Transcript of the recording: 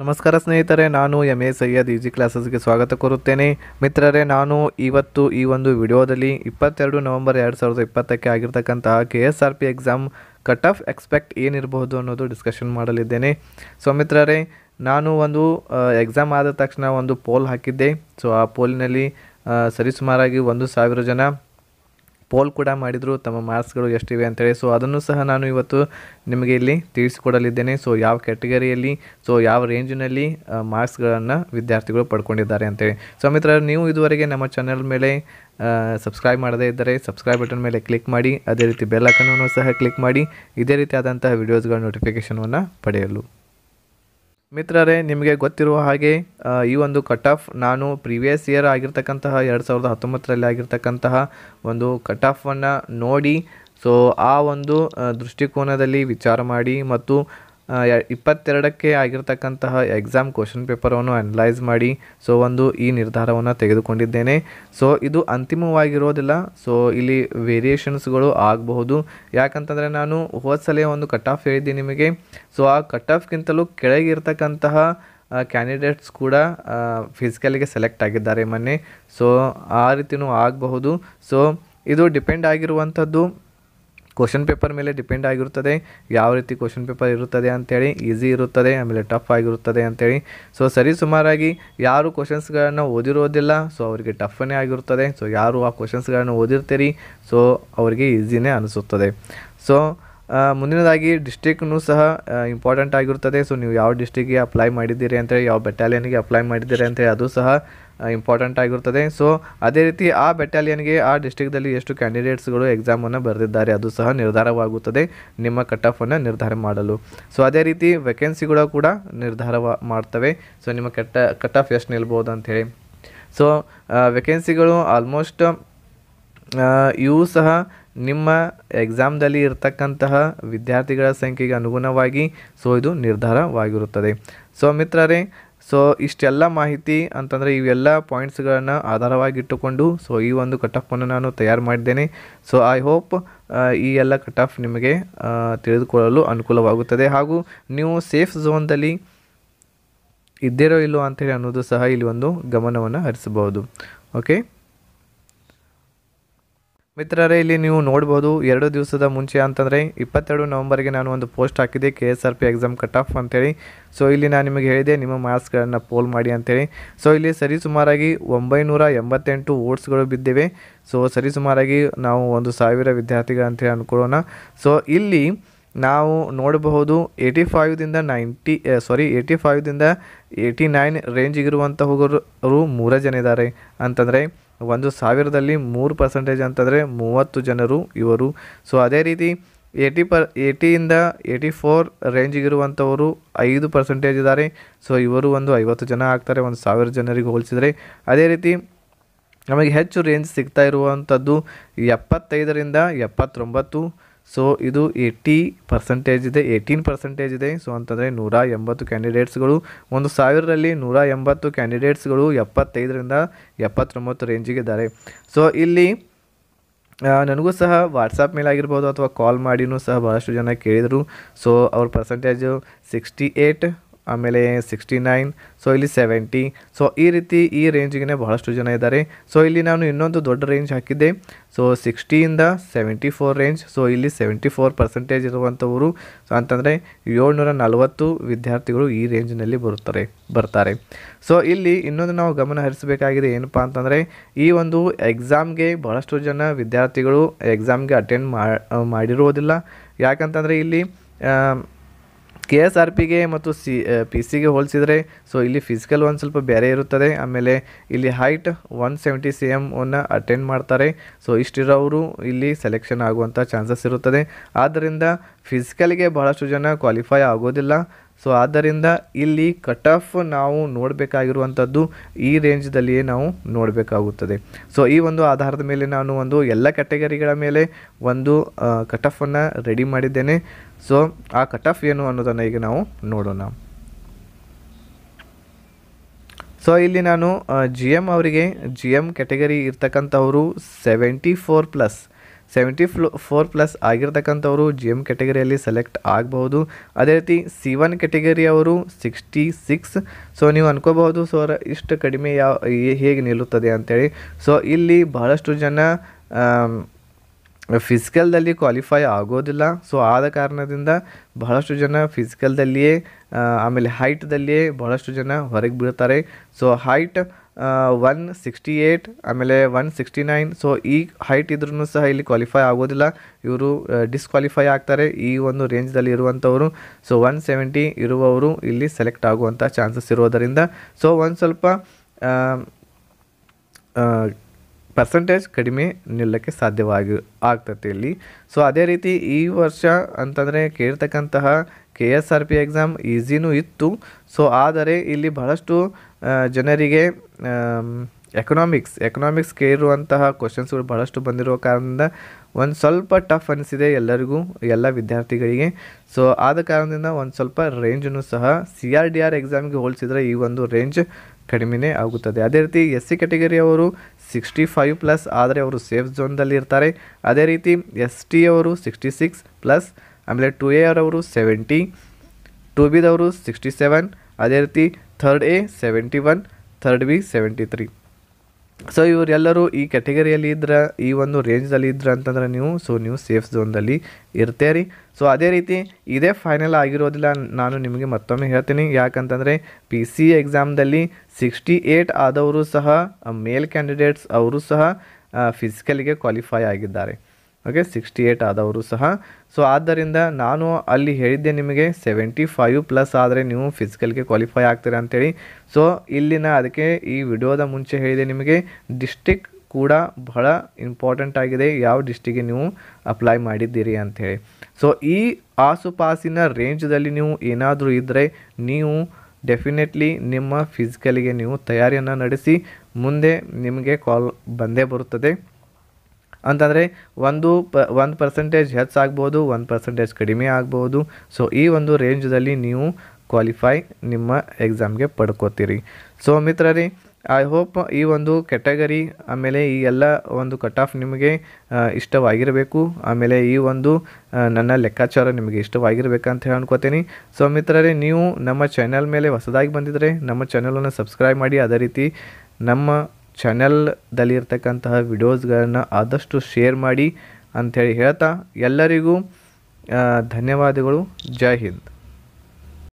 ನಮಸ್ಕಾರ ಸ್ನೇಹಿತರೆ, ನಾನು ಎ ಸೈಯದ್ ಈಜಿ ಕ್ಲಾಸಸ್ಗೆ ಸ್ವಾಗತ ಕೋರುತ್ತೇನೆ. ಮಿತ್ರರೇ, ನಾನು ಇವತ್ತು ಈ ಒಂದು ವಿಡಿಯೋದಲ್ಲಿ 22 ನವೆಂಬರ್ 2020ಕ್ಕೆ ಆಗಿರ್ತಕ್ಕಂತಹ KSRP exam cut off expect ಏನಿರಬಹುದು ಅನ್ನೋದು ಡಿಸ್ಕಷನ್ ಮಾಡಲಿದ್ದೇನೆ. ಸೊ ಮಿತ್ರರೇ, ನಾನು ಒಂದು ಎಕ್ಸಾಮ್ ಆದ ತಕ್ಷಣ ಒಂದು ಪೋಲ್ ಹಾಕಿದ್ದೆ. ಸೊ ಆ ಪೋಲಿನಲ್ಲಿ ಸರಿಸುಮಾರಾಗಿ 1,000 ಜನ ಪೋಲ್ ಕೂಡ ಮಾಡಿದರು, ತಮ್ಮ ಮಾರ್ಕ್ಸ್ಗಳು ಎಷ್ಟಿವೆ ಅಂತೇಳಿ. ಸೊ ಅದನ್ನು ಸಹ ನಾನು ಇವತ್ತು ನಿಮಗೆ ಇಲ್ಲಿ ತಿಳಿಸಿಕೊಡಲಿದ್ದೇನೆ. ಸೊ ಯಾವ ಕ್ಯಾಟಗರಿಯಲ್ಲಿ, ಸೊ ಯಾವ ರೇಂಜಿನಲ್ಲಿ ಮಾರ್ಕ್ಸ್ಗಳನ್ನು ವಿದ್ಯಾರ್ಥಿಗಳು ಪಡ್ಕೊಂಡಿದ್ದಾರೆ ಅಂತೇಳಿ. ಸೊ ಮಿತ್ರರು, ನೀವು ಇದುವರೆಗೆ ನಮ್ಮ ಚಾನಲ್ ಮೇಲೆ ಸಬ್ಸ್ಕ್ರೈಬ್ ಮಾಡದೇ ಇದ್ದರೆ ಸಬ್ಸ್ಕ್ರೈಬ್ ಬಟನ್ ಮೇಲೆ ಕ್ಲಿಕ್ ಮಾಡಿ, ಅದೇ ರೀತಿ ಬೆಲ್ ಐಕಾನನ್ನು ಸಹ ಕ್ಲಿಕ್ ಮಾಡಿ ಇದೇ ರೀತಿಯಾದಂತಹ ವಿಡಿಯೋಸ್ಗಳ ನೋಟಿಫಿಕೇಷನನ್ನು ಪಡೆಯಲು. ಮಿತ್ರರೇ, ನಿಮಗೆ ಗೊತ್ತಿರುವ ಹಾಗೆ ಈ ಒಂದು ಕಟ್ ಆಫ್ ನಾನು ಪ್ರೀವಿಯಸ್ ಇಯರ್ ಆಗಿರ್ತಕ್ಕಂತಹ 2019ರಲ್ಲಿ ಆಗಿರ್ತಕ್ಕಂತಹ ಒಂದು ಕಟ್ ಆಫನ್ನು ನೋಡಿ, ಸೊ ಆ ಒಂದು ದೃಷ್ಟಿಕೋನದಲ್ಲಿ ವಿಚಾರ ಮಾಡಿ ಮತ್ತು 22ಕ್ಕೆ ಆಗಿರ್ತಕ್ಕಂತಹ ಎಕ್ಸಾಮ್ ಕ್ವಶನ್ ಪೇಪರನ್ನು ಅನಲೈಸ್ ಮಾಡಿ ಸೊ ಈ ನಿರ್ಧಾರವನ್ನು ತೆಗೆದುಕೊಂಡಿದ್ದೇನೆ. ಸೊ ಇದು ಅಂತಿಮವಾಗಿರೋದಿಲ್ಲ. ಸೊ ಇಲ್ಲಿ ವೇರಿಯೇಷನ್ಸ್ಗಳು ಆಗಬಹುದು. ಯಾಕಂತಂದರೆ ನಾನು ಹೋದ ಸಲ ಒಂದು ಕಟ್ ಆಫ್ ಹೇಳಿದ್ದೀನಿ ನಿಮಗೆ. ಸೊ ಆ ಕಟ್ ಆಫ್ಗಿಂತಲೂ ಕೆಳಗಿರ್ತಕ್ಕಂತಹ ಕ್ಯಾಂಡಿಡೇಟ್ಸ್ ಕೂಡ ಫಿಸಿಕಲಿಗೆ ಸೆಲೆಕ್ಟ್ ಆಗಿದ್ದಾರೆ ಮೊನ್ನೆ. ಸೊ ಆ ರೀತಿಯೂ ಆಗಬಹುದು. ಸೊ ಇದು ಡಿಪೆಂಡ್ ಆಗಿರುವಂಥದ್ದು ಕ್ವಶನ್ ಪೇಪರ್ ಮೇಲೆ ಡಿಪೆಂಡ್ ಆಗಿರುತ್ತದೆ. ಯಾವ ರೀತಿ ಕ್ವಶನ್ ಪೇಪರ್ ಇರುತ್ತದೆ ಅಂಥೇಳಿ, ಈಸಿ ಇರುತ್ತದೆ ಆಮೇಲೆ ಟಫ್ ಆಗಿರುತ್ತದೆ ಅಂಥೇಳಿ. ಸೊ ಸರಿಸುಮಾರಾಗಿ ಯಾರು ಕ್ವಶನ್ಸ್ಗಳನ್ನು ಓದಿರೋದಿಲ್ಲ ಸೊ ಅವರಿಗೆ ಟಫನ್ನೇ ಆಗಿರುತ್ತದೆ. ಸೊ ಯಾರು ಆ ಕ್ವಶನ್ಸ್ಗಳನ್ನು ಓದಿರ್ತೀರಿ ಸೊ ಅವರಿಗೆ ಈಸಿನೇ ಅನಿಸುತ್ತದೆ. ಸೊ ಮುಂದಿನದಾಗಿ ಡಿಸ್ಟ್ರಿಕ್ನೂ ಸಹ ಇಂಪಾರ್ಟೆಂಟ್ ಆಗಿರುತ್ತದೆ. ಸೊ ನೀವು ಯಾವ ಡಿಸ್ಟ್ರಿಕ್ಗೆ ಅಪ್ಲೈ ಮಾಡಿದ್ದೀರಿ ಅಂತೇಳಿ, ಯಾವ ಬೆಟಾಲಿಯನ್ಗೆ ಅಪ್ಲೈ ಮಾಡಿದ್ದೀರಿ ಅಂತೇಳಿ ಅದು ಸಹ ಇಂಪಾರ್ಟೆಂಟ್ ಆಗಿರುತ್ತದೆ. ಸೊ ಅದೇ ರೀತಿ ಆ ಬೆಟಾಲಿಯನ್ಗೆ ಆ ಡಿಸ್ಟ್ರಿಕ್ದಲ್ಲಿ ಎಷ್ಟು ಕ್ಯಾಂಡಿಡೇಟ್ಸ್ಗಳು ಎಕ್ಸಾಮನ್ನು ಬರೆದಿದ್ದಾರೆ ಅದು ಸಹ ನಿರ್ಧಾರವಾಗುತ್ತದೆ ನಿಮ್ಮ ಕಟ್ ಆಫನ್ನು ನಿರ್ಧಾರ ಮಾಡಲು. ಸೊ ಅದೇ ರೀತಿ ವೇಕೆನ್ಸಿಗಳು ಕೂಡ ನಿರ್ಧಾರ ಮಾಡ್ತವೆ. ಸೊ ನಿಮ್ಮ ಕಟ್ ಆಫ್ ಎಷ್ಟು ನಿಲ್ಬೋದು ಅಂಥೇಳಿ. ಸೊ ವೇಕೆನ್ಸಿಗಳು ಆಲ್ಮೋಸ್ಟ್ ಇವು ಸಹ ನಿಮ್ಮ ಎಕ್ಸಾಮ್ದಲ್ಲಿ ಇರತಕ್ಕಂತಹ ವಿದ್ಯಾರ್ಥಿಗಳ ಸಂಖ್ಯೆಗೆ ಅನುಗುಣವಾಗಿ ಸೊ ಇದು ನಿರ್ಧಾರವಾಗಿರುತ್ತದೆ. ಸೊ ಮಿತ್ರರೇ, ಸೊ ಇಷ್ಟೆಲ್ಲ ಮಾಹಿತಿ ಅಂತಂದರೆ ಇವೆಲ್ಲ ಪಾಯಿಂಟ್ಸ್ಗಳನ್ನು ಆಧಾರವಾಗಿಟ್ಟುಕೊಂಡು ಸೊ ಈ ಒಂದು ಕಟ್ ಆಫನ್ನು ನಾನು ತಯಾರು ಮಾಡಿದ್ದೇನೆ. ಸೊ ಐ ಹೋಪ್ ಈ ಎಲ್ಲ ಕಟ್ ಆಫ್ ನಿಮಗೆ ತಿಳಿದುಕೊಳ್ಳಲು ಅನುಕೂಲವಾಗುತ್ತದೆ. ಹಾಗೂ ನೀವು ಸೇಫ್ ಝೋನ್ದಲ್ಲಿ ಇದ್ದೀರೋ ಇಲ್ಲೋ ಅಂತೇಳಿ ಅನ್ನೋದು ಸಹ ಇಲ್ಲಿ ಒಂದು ಗಮನವನ್ನು ಹರಿಸಬಹುದು. ಓಕೆ ಮಿತ್ರರೇ, ಇಲ್ಲಿ ನೀವು ನೋಡ್ಬೋದು 2 ದಿವಸದ ಮುಂಚೆ ಅಂತಂದರೆ 22 ನವೆಂಬರ್ಗೆ ನಾನು ಒಂದು ಪೋಸ್ಟ್ ಹಾಕಿದ್ದೆ KSRP ಎಕ್ಸಾಮ್ ಕಟ್ ಆಫ್ ಅಂತೇಳಿ. ಸೊ ಇಲ್ಲಿ ನಾನು ನಿಮಗೆ ಹೇಳಿದೆ ನಿಮ್ಮ ಮಾರ್ಕ್ಸ್ಗಳನ್ನು ಪೋಲ್ ಮಾಡಿ ಅಂತೇಳಿ. ಸೊ ಇಲ್ಲಿ ಸರಿಸುಮಾರಾಗಿ 988 ವೋಟ್ಸ್ಗಳು ಬಿದ್ದಿವೆ. ಸೊ ಸರಿಸುಮಾರಾಗಿ ನಾವು 1,000 ವಿದ್ಯಾರ್ಥಿಗಳು ಅಂತೇಳಿ ಅಂದ್ಕೊಳ್ಳೋಣ. ಸೊ ಇಲ್ಲಿ ನಾವು ನೋಡಬಹುದು 85ದಿಂದ 89 ರೇಂಜಿಗಿರುವಂಥವರು 3 ಜನ ಇದ್ದಾರೆ. ಅಂತಂದರೆ 1,000ದಲ್ಲಿ 3% ಅಂತಂದರೆ 30 ಜನರು ಇವರು. ಸೊ ಅದೇ ರೀತಿ 80ಯಿಂದ 84 ರೇಂಜಿಗಿರುವಂಥವರು 5% ಇದ್ದಾರೆ. ಸೊ ಇವರು ಒಂದು 50 ಜನ ಆಗ್ತಾರೆ 1,000 ಜನರಿಗೆ ಹೋಲಿಸಿದರೆ. ಅದೇ ರೀತಿ ನಮಗೆ ಹೆಚ್ಚು ರೇಂಜ್ ಸಿಗ್ತಾ ಇರುವಂಥದ್ದು 75ರಿಂದ 79. ಸೊ ಇದು 80% ಇದೆ, 18% ಇದೆ. ಸೊ ಅಂತಂದರೆ 180 ಕ್ಯಾಂಡಿಡೇಟ್ಸ್ಗಳು 1,000ರಲ್ಲಿ 180 ಕ್ಯಾಂಡಿಡೇಟ್ಸ್ಗಳು 75ರಿಂದ 79 ರೇಂಜಿಗೆ ಇದ್ದಾರೆ. ಸೊ ಇಲ್ಲಿ ನನಗೂ ಸಹ ವಾಟ್ಸಪ್ ಮೇಲೆ ಆಗಿರ್ಬೋದು ಅಥವಾ ಕಾಲ್ ಮಾಡಿನೂ ಸಹ ಭಾಳಷ್ಟು ಜನ ಕೇಳಿದರು. ಸೊ ಅವ್ರ ಪರ್ಸೆಂಟೇಜು 68 ಆಮೇಲೆ 69, ಸೊ ಇಲ್ಲಿ 70. ಸೊ ಈ ರೀತಿ ಈ ರೇಂಜಿಗೆ ಬಹಳಷ್ಟು ಜನ ಇದ್ದಾರೆ. ಸೊ ಇಲ್ಲಿ ನಾನು ಇನ್ನೊಂದು ದೊಡ್ಡ ರೇಂಜ್ ಹಾಕಿದ್ದೆ. So 60ಯಿಂದ 74 range. ಸೊ ಇಲ್ಲಿ 74% ಇರುವಂಥವರು. ಸೊ ಅಂತಂದರೆ 740 ವಿದ್ಯಾರ್ಥಿಗಳು ಈ ರೇಂಜ್ನಲ್ಲಿ ಬರ್ತಾರೆ. ಸೊ ಇಲ್ಲಿ ಇನ್ನೊಂದು ನಾವು ಗಮನ ಹರಿಸಬೇಕಾಗಿದೆ ಏನಪ್ಪ ಅಂತಂದರೆ, ಈ ಒಂದು ಎಕ್ಸಾಮ್ಗೆ ಬಹಳಷ್ಟು ಜನ ವಿದ್ಯಾರ್ಥಿಗಳು ಎಕ್ಸಾಮ್ಗೆ ಅಟೆಂಡ್ ಮಾಡಿರೋದಿಲ್ಲ. ಯಾಕಂತಂದರೆ ಇಲ್ಲಿ KSRPಗೆ ಮತ್ತು PC ಗೆ ಹೋಲಿಸಿದರೆ ಸೊ ಇಲ್ಲಿ ಫಿಸಿಕಲ್ ಒಂದು ಸ್ವಲ್ಪ ಬೇರೆ ಇರುತ್ತದೆ. ಆಮೇಲೆ ಇಲ್ಲಿ ಹೈಟ್ 170 cm ಅಟೆಂಡ್ ಮಾಡ್ತಾರೆ. ಸೊ ಇಷ್ಟಿರೋರು ಇಲ್ಲಿ ಸೆಲೆಕ್ಷನ್ ಆಗುವಂಥ ಚಾನ್ಸಸ್ ಇರುತ್ತದೆ. ಆದ್ದರಿಂದ ಫಿಸಿಕಲ್ಗೆ ಬಹಳಷ್ಟು ಜನ ಕ್ವಾಲಿಫೈ ಆಗೋದಿಲ್ಲ. ಸೊ ಆದ್ದರಿಂದ ಇಲ್ಲಿ ಕಟ್ ಆಫ್ ನಾವು ನೋಡಬೇಕಾಗಿರುವಂಥದ್ದು ಈ ರೇಂಜ್ದಲ್ಲಿಯೇ ನಾವು ನೋಡಬೇಕಾಗುತ್ತದೆ. ಸೊ ಈ ಒಂದು ಆಧಾರದ ಮೇಲೆ ನಾನು ಒಂದು ಎಲ್ಲ ಕ್ಯಾಟಗರಿಗಳ ಮೇಲೆ ಒಂದು ಕಟ್ ಆಫನ್ನು ರೆಡಿ ಮಾಡಿದ್ದೇನೆ. ಸೊ ಆ ಕಟ್ ಆಫ್ ಏನು ಅನ್ನೋದನ್ನು ಈಗ ನಾವು ನೋಡೋಣ. ಸೊ ಇಲ್ಲಿ ನಾನು GM ಅವರಿಗೆ GM ಕ್ಯಾಟಗರಿ ಇರ್ತಕ್ಕಂಥವರು 74+. 74+ ಆಗಿರ್ತಕ್ಕಂಥವರು GM ಕ್ಯಾಟಗರಿಯಲ್ಲಿ ಸೆಲೆಕ್ಟ್ ಆಗಬಹುದು. ಅದೇ ರೀತಿ C1 ಕ್ಯಾಟಗರಿ ಅವರು 66. ಸೊ ನೀವು ಅನ್ಕೋಬಹುದು ಸರ್ ಇಷ್ಟು ಕಡಿಮೆ ಹೇಗೆ ನಿಲ್ಲುತ್ತದೆ ಅಂತೇಳಿ. ಸೊ ಇಲ್ಲಿ ಬಹಳಷ್ಟು ಜನ ಫಿಸಿಕಲ್ದಲ್ಲಿ ಕ್ವಾಲಿಫೈ ಆಗೋದಿಲ್ಲ. ಸೊ ಆದ ಕಾರಣದಿಂದ ಬಹಳಷ್ಟು ಜನ ಫಿಸಿಕಲ್ದಲ್ಲಿಯೇ ಆಮೇಲೆ ಹೈಟ್ದಲ್ಲಿಯೇ ಬಹಳಷ್ಟು ಜನ ಹೊರಗೆ ಬೀಳ್ತಾರೆ. ಸೊ ಹೈಟ್ 168 ಆಮೇಲೆ 169. ಸೊ ಈ ಹೈಟ್ ಇದ್ರೂ ಸಹ ಇಲ್ಲಿ ಕ್ವಾಲಿಫೈ ಆಗೋದಿಲ್ಲ, ಇವರು ಡಿಸ್ಕ್ವಾಲಿಫೈ ಆಗ್ತಾರೆ ಈ ಒಂದು ರೇಂಜ್ದಲ್ಲಿ ಇರುವಂಥವರು. ಸೊ 170 ಇರುವವರು ಇಲ್ಲಿ ಸೆಲೆಕ್ಟ್ ಆಗುವಂಥ ಚಾನ್ಸಸ್ ಇರೋದರಿಂದ ಸೊ ಒಂದು ಸ್ವಲ್ಪ ಪರ್ಸೆಂಟೇಜ್ ಕಡಿಮೆ ನಿಲ್ಲಕ್ಕೆ ಆಗ್ತದೆ ಇಲ್ಲಿ. ಸೊ ಅದೇ ರೀತಿ ಈ ವರ್ಷ ಅಂತಂದರೆ ಕೇಳ್ತಕ್ಕಂತಹ KSRP ಎಕ್ಸಾಮ್ ಈಸಿನೂ ಇತ್ತು. ಸೊ ಆದರೆ ಇಲ್ಲಿ ಬಹಳಷ್ಟು ಜನರಿಗೆ ಎಕನಾಮಿಕ್ಸ್ ಕೇಳಿರುವಂತಹ ಕ್ವಶನ್ಸ್ಗಳು ಬಹಳಷ್ಟು ಬಂದಿರುವ ಕಾರಣದಿಂದ ಒಂದು ಸ್ವಲ್ಪ ಟಫ್ ಅನಿಸಿದೆ ಎಲ್ಲ ವಿದ್ಯಾರ್ಥಿಗಳಿಗೆ. ಸೊ ಆದ ಕಾರಣದಿಂದ ಒಂದು ಸ್ವಲ್ಪ ರೇಂಜನ್ನು ಸಹ CRDR ಎಕ್ಸಾಮ್ಗೆ ಹೋಲಿಸಿದರೆ ಈ ಒಂದು ರೇಂಜ್ ಕಡಿಮೆನೇ ಆಗುತ್ತದೆ. ಅದೇ ರೀತಿ SC ಕ್ಯಾಟಗರಿ ಅವರು 65+ ಆದರೆ ಅವರು ಸೇಫ್ ಝೋನ್ದಲ್ಲಿ ಇರ್ತಾರೆ. ಅದೇ ರೀತಿ ST ಅವರು 66+, ಆಮೇಲೆ 2A ಅವರು 70, 2Bದವರು 67, ಅದೇ ರೀತಿ 3rd A 71, 3rd B 73. So ಇವರೆಲ್ಲರೂ ಈ ಕ್ಯಾಟಗರಿಯಲ್ಲಿ ಇದ್ರೆ ಈ ಒಂದು ರೇಂಜ್ದಲ್ಲಿ ಇದ್ರೆ ಅಂತಂದ್ರೆ ನೀವು ಸೇಫ್ ಝೋನ್ದಲ್ಲಿ ಇರ್ತೀರಿ. ಸೊ ಅದೇ ರೀತಿ ಇದೇ ಫೈನಲ್ ಆಗಿರೋದಿಲ್ಲ, ನಾನು ನಿಮಗೆ ಮತ್ತೊಮ್ಮೆ ಹೇಳ್ತೀನಿ. ಯಾಕಂತಂದರೆ PC ಎಕ್ಸಾಮ್ದಲ್ಲಿ 68 ಆದವರು ಸಹ ಮೇಲ್ ಕ್ಯಾಂಡಿಡೇಟ್ಸ್ ಅವರು ಸಹ ಫಿಸಿಕಲಿಗೆ ಕ್ವಾಲಿಫೈ ಆಗಿದ್ದಾರೆ. ಓಕೆ, 68 ಆದವರು ಸಹ. ಸೊ ಆದ್ದರಿಂದ ನಾನು ಅಲ್ಲಿ ಹೇಳಿದ್ದೆ ನಿಮಗೆ 75+ ಆದರೆ ನೀವು ಫಿಸಿಕಲ್ಗೆ ಕ್ವಾಲಿಫೈ ಆಗ್ತೀರಾ ಅಂತೇಳಿ. ಸೊ ಇಲ್ಲಿನ ಅದಕ್ಕೆ ಈ ವಿಡಿಯೋದ ಮುಂಚೆ ಹೇಳಿದೆ ನಿಮಗೆ ಡಿಸ್ಟಿಕ್ ಕೂಡ ಬಹಳ ಇಂಪಾರ್ಟೆಂಟ್ ಆಗಿದೆ, ಯಾವ ಡಿಸ್ಟಿಕ್ಗೆ ನೀವು ಅಪ್ಲೈ ಮಾಡಿದ್ದೀರಿ ಅಂಥೇಳಿ. ಸೊ ಈ ಆಸುಪಾಸಿನ ರೇಂಜ್ದಲ್ಲಿ ನೀವು ಏನಾದರೂ ಇದ್ದರೆ ನೀವು ಡೆಫಿನೆಟ್ಲಿ ನಿಮ್ಮ ಫಿಸಿಕಲಿಗೆ ನೀವು ತಯಾರಿಯನ್ನು ನಡೆಸಿ, ಮುಂದೆ ನಿಮಗೆ ಕಾಲ್ ಬಂದೇ ಬರುತ್ತದೆ. ಅಂತಂದರೆ 1% ಹೆಚ್ಚಾಗ್ಬೋದು, 1% ಕಡಿಮೆ ಆಗ್ಬೋದು. ಸೊ ಈ ಒಂದು ರೇಂಜ್ದಲ್ಲಿ ನೀವು ಕ್ವಾಲಿಫೈ ನಿಮ್ಮ ಎಕ್ಸಾಮ್ಗೆ ಪಡ್ಕೋತೀರಿ. ಸೊ ಮಿತ್ರರೇ, ಐ ಹೋಪ್ ಈ ಒಂದು ಕ್ಯಾಟಗರಿ ಆಮೇಲೆ ಈ ಎಲ್ಲ ಒಂದು ಕಟ್ ಆಫ್ ನಿಮಗೆ ಇಷ್ಟವಾಗಿರಬೇಕು, ಆಮೇಲೆ ಈ ಒಂದು ನನ್ನ ಲೆಕ್ಕಾಚಾರ ನಿಮಗೆ ಇಷ್ಟವಾಗಿರಬೇಕಂತ ಹೇಳಿ ಅನ್ಕೋತೀನಿ. ಸೊ ಮಿತ್ರರೇ, ನೀವು ನಮ್ಮ ಚಾನೆಲ್ ಮೇಲೆ ಹೊಸದಾಗಿ ಬಂದಿದ್ದರೆ ನಮ್ಮ ಚಾನಲನ್ನು ಸಬ್ಸ್ಕ್ರೈಬ್ ಮಾಡಿ. ಅದೇ ರೀತಿ ನಮ್ಮ ಚಾನೆಲ್ದಲ್ಲಿ ಇರ್ತಕ್ಕಂತಹ ವಿಡಿಯೋಸ್ಗಳನ್ನು ಆದಷ್ಟು ಶೇರ್ ಮಾಡಿ ಅಂಥೇಳಿ ಹೇಳ್ತಾ ಎಲ್ಲರಿಗೂ ಧನ್ಯವಾದಗಳು. ಜೈ ಹಿಂದ್.